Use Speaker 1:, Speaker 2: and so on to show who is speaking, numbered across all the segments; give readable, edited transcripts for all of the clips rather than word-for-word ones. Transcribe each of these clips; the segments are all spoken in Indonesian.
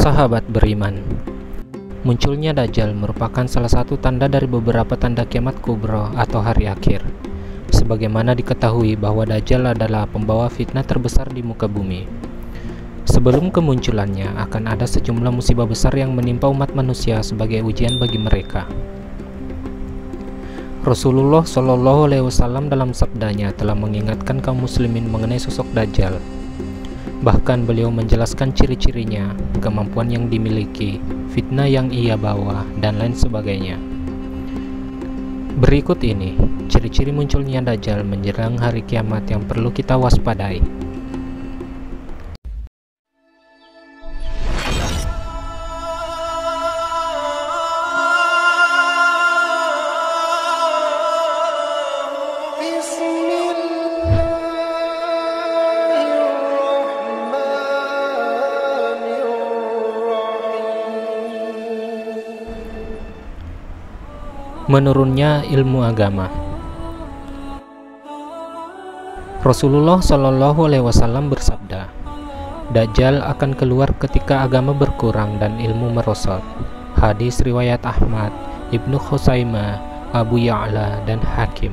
Speaker 1: Sahabat beriman, munculnya Dajjal merupakan salah satu tanda dari beberapa tanda kiamat kubra atau hari akhir. Sebagaimana diketahui bahwa Dajjal adalah pembawa fitnah terbesar di muka bumi. Sebelum kemunculannya akan ada sejumlah musibah besar yang menimpa umat manusia sebagai ujian bagi mereka. Rasulullah Shallallahu Alaihi Wasallam dalam sabdanya telah mengingatkan kaum muslimin mengenai sosok Dajjal. Bahkan beliau menjelaskan ciri-cirinya, kemampuan yang dimiliki, fitnah yang ia bawa, dan lain sebagainya. Berikut ini ciri-ciri munculnya Dajjal menjelang hari kiamat yang perlu kita waspadai. Menurunnya ilmu agama. Rasulullah Shallallahu Alaihi Wasallam bersabda, Dajjal akan keluar ketika agama berkurang dan ilmu merosot. Hadis riwayat Ahmad, Ibnu Khuzaimah, Abu Ya'la, dan Hakim.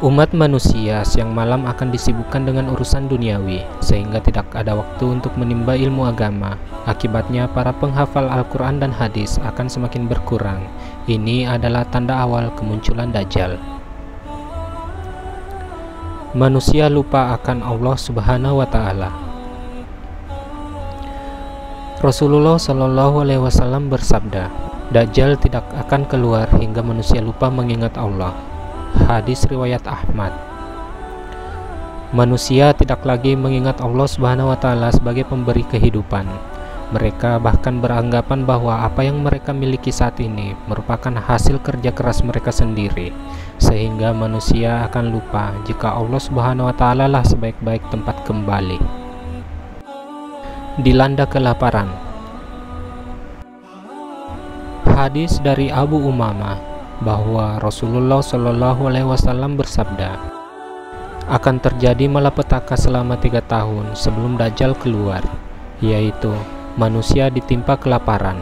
Speaker 1: Umat manusia siang malam akan disibukkan dengan urusan duniawi, sehingga tidak ada waktu untuk menimba ilmu agama. Akibatnya para penghafal Al-Quran dan hadis akan semakin berkurang. Ini adalah tanda awal kemunculan Dajjal. Manusia lupa akan Allah Subhanahu wa Ta'ala. Rasulullah Shallallahu Alaihi Wasallam bersabda, Dajjal tidak akan keluar hingga manusia lupa mengingat Allah. Hadis riwayat Ahmad. Manusia tidak lagi mengingat Allah Subhanahu wa Ta'ala sebagai pemberi kehidupan. Mereka bahkan beranggapan bahwa apa yang mereka miliki saat ini merupakan hasil kerja keras mereka sendiri, sehingga manusia akan lupa jika Allah Subhanahu wa Ta'ala lah sebaik-baik tempat kembali. Dilanda kelaparan. Hadis dari Abu Umamah bahwa Rasulullah Shallallahu Alaihi Wasallam bersabda, akan terjadi malapetaka selama 3 tahun sebelum Dajjal keluar, yaitu manusia ditimpa kelaparan.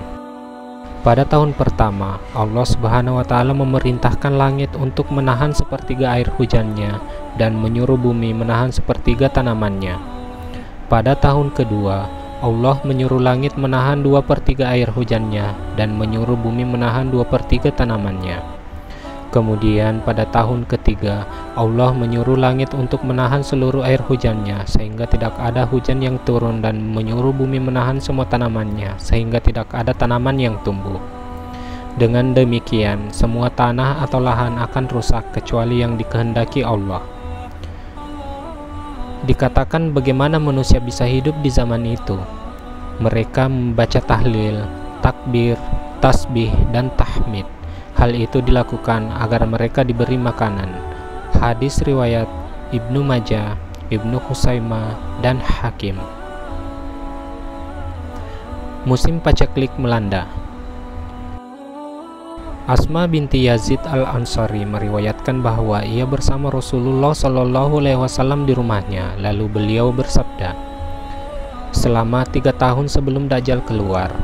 Speaker 1: Pada tahun pertama, Allah Subhanahu wa Ta'ala memerintahkan langit untuk menahan sepertiga air hujannya dan menyuruh bumi menahan sepertiga tanamannya. Pada tahun kedua, Allah menyuruh langit menahan 2/3 air hujannya dan menyuruh bumi menahan 2/3 tanamannya. Kemudian pada tahun ketiga, Allah menyuruh langit untuk menahan seluruh air hujannya sehingga tidak ada hujan yang turun dan menyuruh bumi menahan semua tanamannya sehingga tidak ada tanaman yang tumbuh. Dengan demikian, semua tanah atau lahan akan rusak kecuali yang dikehendaki Allah. Dikatakan bagaimana manusia bisa hidup di zaman itu. Mereka membaca tahlil, takbir, tasbih, dan tahmid. Hal itu dilakukan agar mereka diberi makanan. Hadis riwayat Ibnu Majah, Ibnu Khuzaimah, dan Hakim. Musim paceklik melanda. Asma binti Yazid al-Ansari meriwayatkan bahwa ia bersama Rasulullah Shallallahu Alaihi Wasallam di rumahnya. Lalu beliau bersabda, selama 3 tahun sebelum Dajjal keluar,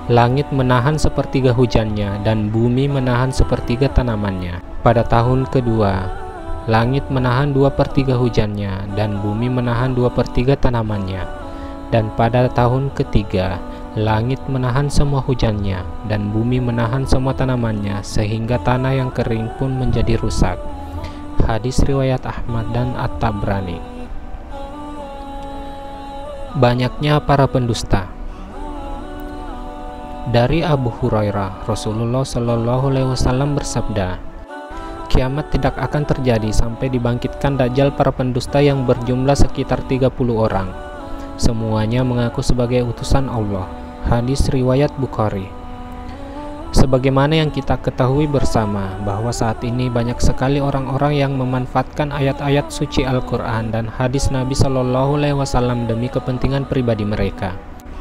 Speaker 1: langit menahan sepertiga hujannya dan bumi menahan sepertiga tanamannya. Pada tahun kedua, langit menahan 2/3 hujannya dan bumi menahan 2/3 tanamannya. Dan pada tahun ketiga, langit menahan semua hujannya dan bumi menahan semua tanamannya sehingga tanah yang kering pun menjadi rusak. Hadis riwayat Ahmad dan At-Tabrani. Banyaknya para pendusta. Dari Abu Hurairah, Rasulullah Shallallahu Alaihi Wasallam bersabda, kiamat tidak akan terjadi sampai dibangkitkan Dajjal para pendusta yang berjumlah sekitar 30 orang. Semuanya mengaku sebagai utusan Allah. Hadis riwayat Bukhari. Sebagaimana yang kita ketahui bersama bahwa saat ini banyak sekali orang-orang yang memanfaatkan ayat-ayat suci Al-Quran dan hadis Nabi Shallallahu Alaihi Wasallam demi kepentingan pribadi mereka.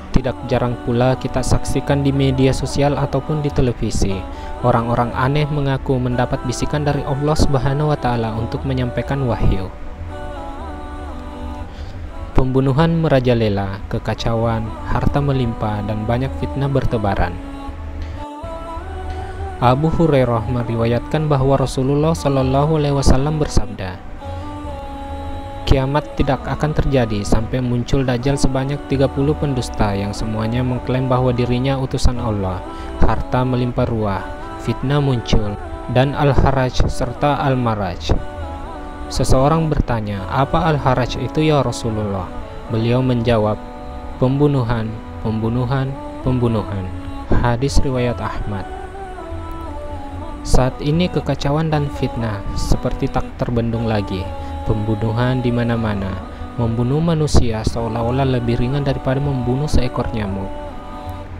Speaker 1: Tidak jarang pula kita saksikan di media sosial ataupun di televisi, orang-orang aneh mengaku mendapat bisikan dari Allah Subhanahu wa Ta'ala untuk menyampaikan wahyu. Pembunuhan merajalela, kekacauan, harta melimpah, dan banyak fitnah bertebaran. Abu Hurairah meriwayatkan bahwa Rasulullah Shallallahu Alaihi Wasallam bersabda, kiamat tidak akan terjadi sampai muncul Dajjal sebanyak 30 pendusta yang semuanya mengklaim bahwa dirinya utusan Allah, harta melimpah ruah, fitnah muncul, dan Al-Haraj serta Al-Maraj. Seseorang bertanya, apa Al-Haraj itu ya Rasulullah? Beliau menjawab, pembunuhan, pembunuhan, pembunuhan. Hadis riwayat Ahmad. Saat ini kekacauan dan fitnah seperti tak terbendung lagi. Pembunuhan di mana-mana. Membunuh manusia seolah-olah lebih ringan daripada membunuh seekor nyamuk.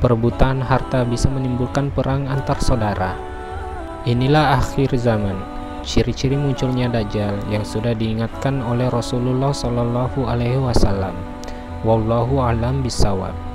Speaker 1: Perebutan harta bisa menimbulkan perang antar saudara. Inilah akhir zaman. Ciri-ciri munculnya Dajjal yang sudah diingatkan oleh Rasulullah Shallallahu Alaihi Wasallam. Wallahu a'lam bishawab.